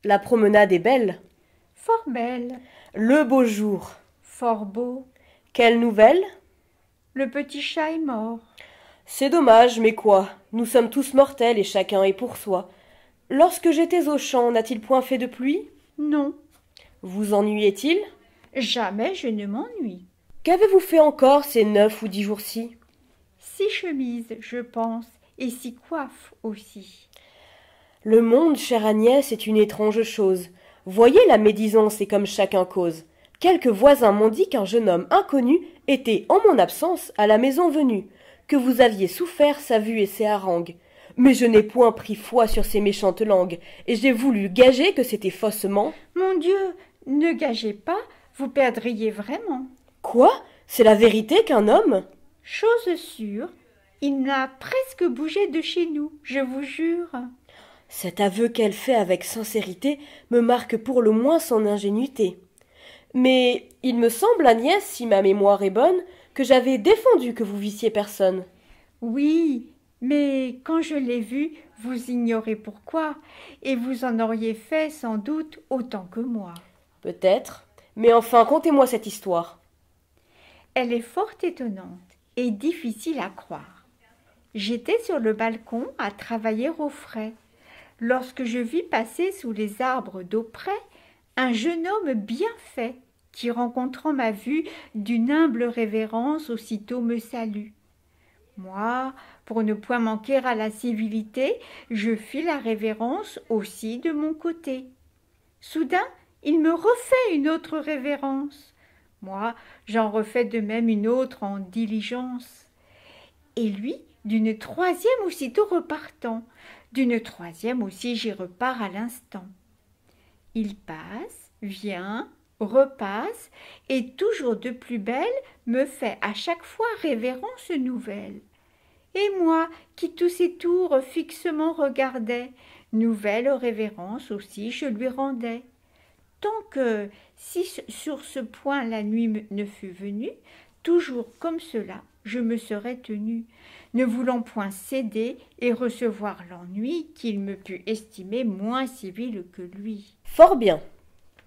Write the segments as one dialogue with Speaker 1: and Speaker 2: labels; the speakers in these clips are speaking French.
Speaker 1: La promenade est belle.
Speaker 2: Fort belle.
Speaker 1: Le beau jour.
Speaker 2: Fort beau.
Speaker 1: Quelle nouvelle?
Speaker 2: Le petit chat est mort.
Speaker 1: C'est dommage, mais quoi? Nous sommes tous mortels et chacun est pour soi. Lorsque j'étais au champ, n'a-t-il point fait de pluie?
Speaker 2: Non.
Speaker 1: Vous ennuyait-il?
Speaker 2: Jamais je ne m'ennuie.
Speaker 1: Qu'avez-vous fait encore ces 9 ou 10 jours-ci?
Speaker 2: 6 chemises, je pense, et 6 coiffes aussi.
Speaker 1: Le monde, chère Agnès, est une étrange chose. Voyez la médisance et comme chacun cause. Quelques voisins m'ont dit qu'un jeune homme inconnu était, en mon absence, à la maison venue, que vous aviez souffert sa vue et ses harangues. Mais je n'ai point pris foi sur ces méchantes langues, et j'ai voulu gager que c'était faussement.
Speaker 2: Mon Dieu, ne gagez pas, vous perdriez vraiment.
Speaker 1: Quoi? C'est la vérité qu'un homme?
Speaker 2: Chose sûre, il n'a presque bougé de chez nous, je vous jure.
Speaker 1: Cet aveu qu'elle fait avec sincérité me marque pour le moins son ingénuité. Mais il me semble, Agnès, si ma mémoire est bonne, que j'avais défendu que vous vissiez personne.
Speaker 2: Oui, mais quand je l'ai vu, vous ignorez pourquoi, et vous en auriez fait sans doute autant que moi.
Speaker 1: Peut-être, mais enfin, contez-moi cette histoire.
Speaker 2: Elle est fort étonnante et difficile à croire. J'étais sur le balcon à travailler au frais, lorsque je vis passer sous les arbres d'auprès un jeune homme bien fait, qui, rencontrant ma vue d'une humble révérence, aussitôt me salue. Moi, pour ne point manquer à la civilité, je fis la révérence aussi de mon côté. Soudain, il me refait une autre révérence. Moi, j'en refais de même une autre en diligence. Et lui, d'une troisième aussitôt repartant, d'une troisième aussi j'y repars à l'instant. Il passe, vient, repasse, et toujours de plus belle me fait à chaque fois révérence nouvelle. Et moi, qui tous ces tours fixement regardais, nouvelle révérence aussi je lui rendais. Tant que, si sur ce point la nuit ne fût venue, toujours comme cela je me serais tenue, ne voulant point céder et recevoir l'ennui qu'il me pût estimer moins civil que lui.
Speaker 1: Fort bien.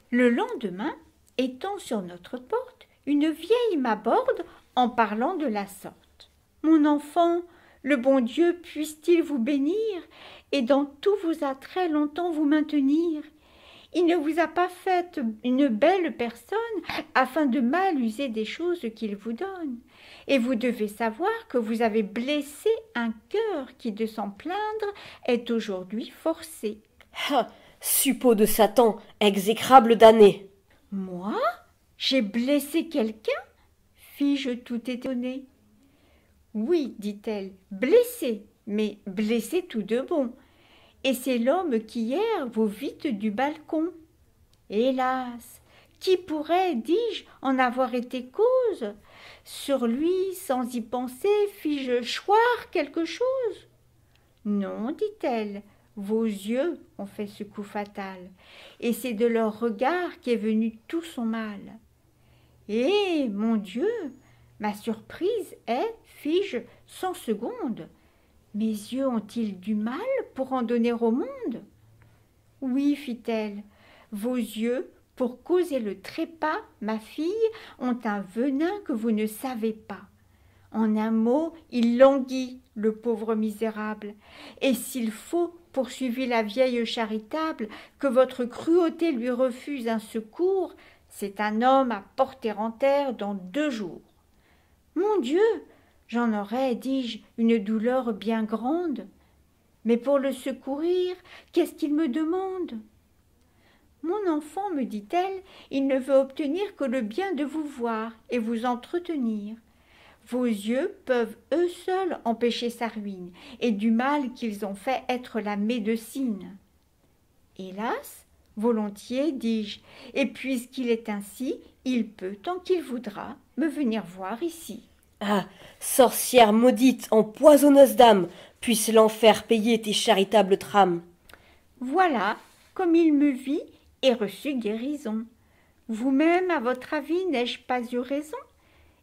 Speaker 2: Le lendemain, étant sur notre porte, une vieille m'aborde en parlant de la sorte. Mon enfant, le bon Dieu puisse-t-il vous bénir et dans tous vos attraits longtemps vous maintenir. Il ne vous a pas faite une belle personne afin de mal user des choses qu'il vous donne. Et vous devez savoir que vous avez blessé un cœur qui, de s'en plaindre, est aujourd'hui forcé.
Speaker 1: Ah, suppôt de Satan, exécrable damné.
Speaker 2: Moi? J'ai blessé quelqu'un? Fis-je tout étonnée. Oui, dit-elle, blessé, mais blessé tout de bon. Et c'est l'homme qu'hier vous vîtes du balcon. Hélas, qui pourrait, dis-je, en avoir été cause? Sur lui, sans y penser, fis-je choir quelque chose? Non, dit-elle, vos yeux ont fait ce coup fatal, et c'est de leur regard qu'est venu tout son mal. Eh, mon Dieu, ma surprise est, fis-je, sans seconde. Mes yeux ont-ils du mal pour en donner au monde? Oui, fit-elle, vos yeux, pour causer le trépas, ma fille, ont un venin que vous ne savez pas. En un mot, il languit, le pauvre misérable, et s'il faut, poursuivit la vieille charitable, que votre cruauté lui refuse un secours, c'est un homme à porter en terre dans 2 jours. Mon Dieu, j'en aurais, dis-je, une douleur bien grande. Mais pour le secourir, qu'est-ce qu'il me demande? Mon enfant, me dit-elle, il ne veut obtenir que le bien de vous voir et vous entretenir. Vos yeux peuvent eux seuls empêcher sa ruine, et du mal qu'ils ont fait être la médecine. Hélas, volontiers, dis-je, et puisqu'il est ainsi, il peut, tant qu'il voudra, me venir voir ici.
Speaker 1: Ah, sorcière maudite, empoisonneuse d'âme, puisse l'enfer payer tes charitables trames.
Speaker 2: Voilà, comme il me vit, et reçut guérison. Vous-même, à votre avis, n'ai-je pas eu raison?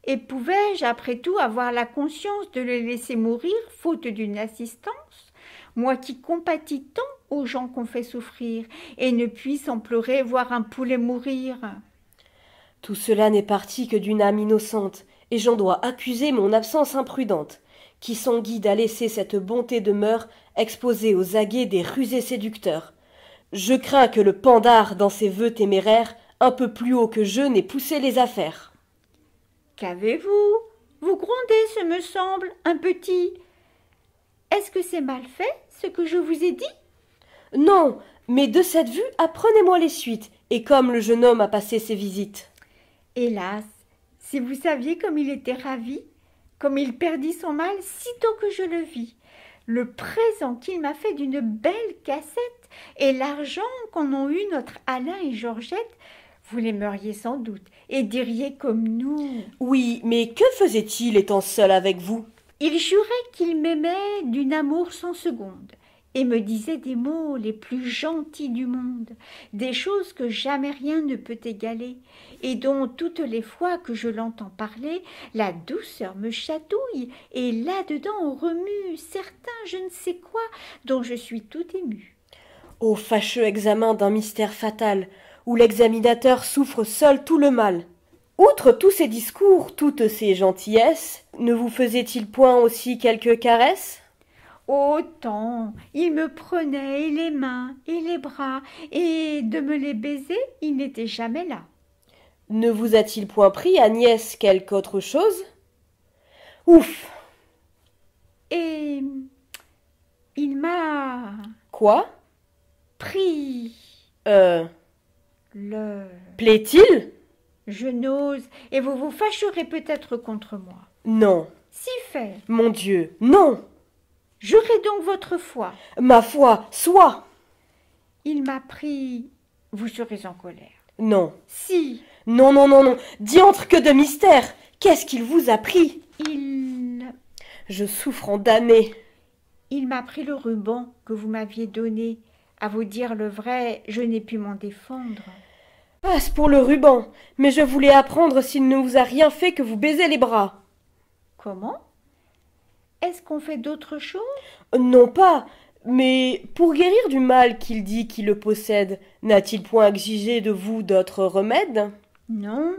Speaker 2: Et pouvais-je, après tout, avoir la conscience de le laisser mourir, faute d'une assistance, moi qui compatis tant aux gens qu'on fait souffrir, et ne puisse en pleurer voir un poulet mourir.
Speaker 1: Tout cela n'est parti que d'une âme innocente, et j'en dois accuser mon absence imprudente, qui s'en guide à laisser cette bonté de mœurs exposée aux aguets des rusés séducteurs. Je crains que le pendard, dans ses vœux téméraires, un peu plus haut que je n'ait poussé les affaires.
Speaker 2: Qu'avez-vous? Vous grondez, ce me semble, un petit. Est-ce que c'est mal fait, ce que je vous ai dit?
Speaker 1: Non, mais de cette vue, apprenez-moi les suites, et comme le jeune homme a passé ses visites.
Speaker 2: Hélas, si vous saviez comme il était ravi, comme il perdit son mal sitôt que je le vis, le présent qu'il m'a fait d'une belle cassette et l'argent qu'en ont eu notre Alain et Georgette, vous l'aimeriez sans doute et diriez comme nous.
Speaker 1: Oui, mais que faisait-il étant seul avec vous?
Speaker 2: Il jurait qu'il m'aimait d'une amour sans seconde et me disait des mots les plus gentils du monde, des choses que jamais rien ne peut égaler, et dont toutes les fois que je l'entends parler, la douceur me chatouille, et là-dedans on remue certain je ne sais quoi, dont je suis tout émue.
Speaker 1: Ô fâcheux examen d'un mystère fatal, où l'examinateur souffre seul tout le mal. Outre tous ces discours, toutes ces gentillesses, ne vous faisait-il point aussi quelques caresses?
Speaker 2: Autant, il me prenait les mains et les bras, et de me les baiser, il n'était jamais là.
Speaker 1: Ne vous a-t-il point pris, Agnès, quelque autre chose? Ouf!
Speaker 2: Et il m'a
Speaker 1: Quoi?
Speaker 2: pris le...
Speaker 1: Plaît-il?
Speaker 2: Je n'ose, et vous vous fâcherez peut-être contre moi.
Speaker 1: Non.
Speaker 2: Si fait,
Speaker 1: Mon Dieu, non!
Speaker 2: jurez donc votre foi.
Speaker 1: Ma foi, soit!
Speaker 2: Il m'a pris, vous serez en colère.
Speaker 1: Non.
Speaker 2: Si,
Speaker 1: Non, non, non, non. Diantre que de mystère! Qu'est-ce qu'il vous a pris? Je souffre en damné.
Speaker 2: Il m'a pris le ruban que vous m'aviez donné. À vous dire le vrai, je n'ai pu m'en défendre.
Speaker 1: Passe pour le ruban, mais je voulais apprendre s'il ne vous a rien fait que vous baisez les bras.
Speaker 2: Comment? Est-ce qu'on fait d'autres choses?
Speaker 1: Non pas, mais pour guérir du mal qu'il dit qu'il le possède, n'a-t-il point exigé de vous d'autres remèdes?
Speaker 2: Non.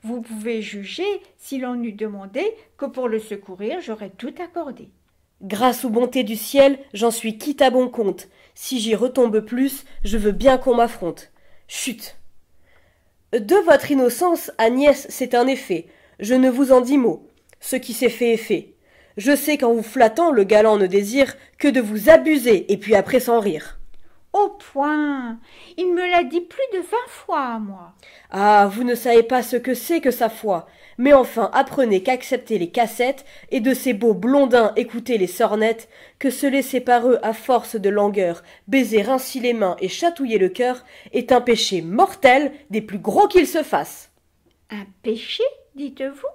Speaker 2: Vous pouvez juger, si l'on eût demandé, que pour le secourir, j'aurais tout accordé.
Speaker 1: Grâce aux bontés du ciel, j'en suis quitte à bon compte. Si j'y retombe plus, je veux bien qu'on m'affronte. Chut! De votre innocence, Agnès, c'est un effet. Je ne vous en dis mot. Ce qui s'est fait est fait. Je sais qu'en vous flattant, le galant ne désire que de vous abuser et puis après s'en rire.
Speaker 2: Au point! Il me l'a dit plus de 20 fois, moi.
Speaker 1: Ah, vous ne savez pas ce que c'est que sa foi. Mais enfin, apprenez qu'accepter les cassettes et de ces beaux blondins écouter les sornettes, que se laisser par eux à force de langueur, baiser ainsi les mains et chatouiller le cœur, est un péché mortel des plus gros qu'il se fasse.
Speaker 2: Un péché, dites-vous?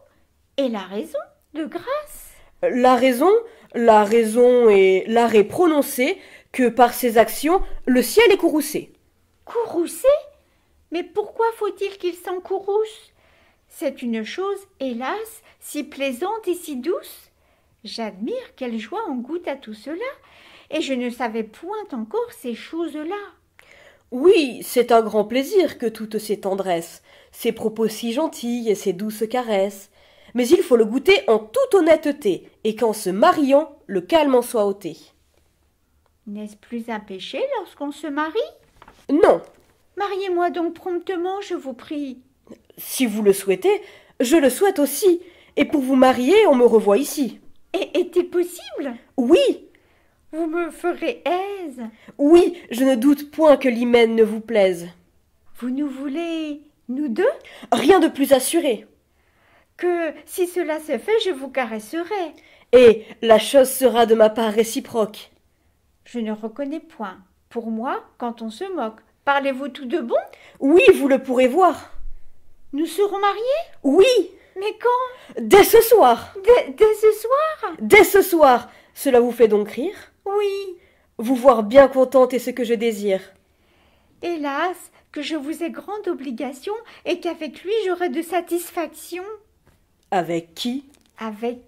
Speaker 2: Et la raison, de grâce?
Speaker 1: La raison est l'arrêt prononcé que par ses actions le ciel est courroucé.
Speaker 2: Courroucé? Mais pourquoi faut-il qu'il s'en courrouce? C'est une chose, hélas, si plaisante et si douce. J'admire quelle joie on goûte à tout cela, et je ne savais point encore ces choses-là.
Speaker 1: Oui, c'est un grand plaisir que toutes ces tendresses, ces propos si gentils et ces douces caresses. Mais il faut le goûter en toute honnêteté, et qu'en se mariant, le calme en soit ôté.
Speaker 2: N'est-ce plus un péché lorsqu'on se marie?
Speaker 1: Non,
Speaker 2: Mariez-moi donc promptement, je vous prie.
Speaker 1: si vous le souhaitez, je le souhaite aussi, et pour vous marier, on me revoit ici.
Speaker 2: Et est-il possible?
Speaker 1: Oui,
Speaker 2: Vous me ferez aise.
Speaker 1: oui, je ne doute point que l'hymen ne vous plaise.
Speaker 2: Vous nous voulez, nous deux?
Speaker 1: Rien de plus assuré.
Speaker 2: Que si cela se fait, je vous caresserai.
Speaker 1: Et la chose sera de ma part réciproque.
Speaker 2: Je ne reconnais point. Pour moi, quand on se moque, parlez-vous tout de bon?
Speaker 1: Oui, vous le pourrez voir.
Speaker 2: Nous serons mariés?
Speaker 1: Oui,
Speaker 2: Mais quand?
Speaker 1: dès ce soir.
Speaker 2: Dès ce soir?
Speaker 1: Dès ce soir. Cela vous fait donc rire?
Speaker 2: Oui.
Speaker 1: Vous voir bien contente est ce que je désire.
Speaker 2: Hélas, que je vous ai grande obligation et qu'avec lui j'aurai de satisfaction.
Speaker 1: Avec qui?
Speaker 2: Avec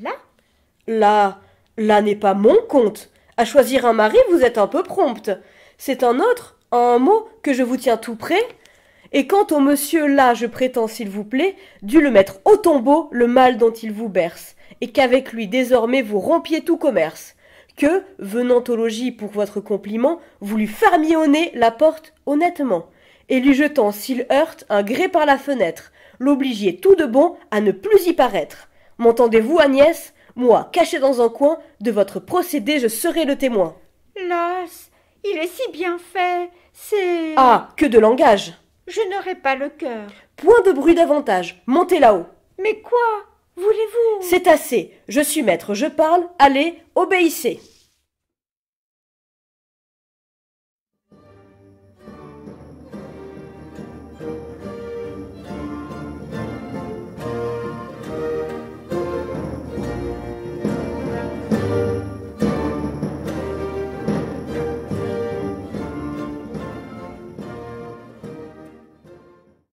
Speaker 2: là?
Speaker 1: Là n'est pas mon compte. À choisir un mari, vous êtes un peu prompte. C'est un autre, un mot, que je vous tiens tout près. Et quant au monsieur là, je prétends, s'il vous plaît, dû le mettre au tombeau, le mal dont il vous berce, et qu'avec lui désormais vous rompiez tout commerce. Que, venant au logis pour votre compliment, vous lui fermiez au nez la porte honnêtement, et lui jetant, s'il heurte, un gré par la fenêtre, l'obligiez tout de bon à ne plus y paraître. M'entendez-vous, Agnès? Moi, caché dans un coin, de votre procédé je serai le témoin.
Speaker 2: Las, il est si bien fait, c'est...
Speaker 1: Ah, que de langage!
Speaker 2: Je n'aurai pas le cœur.
Speaker 1: Point de bruit davantage, montez là-haut.
Speaker 2: Mais quoi voulez-vous?
Speaker 1: C'est assez, je suis maître, je parle, allez, obéissez.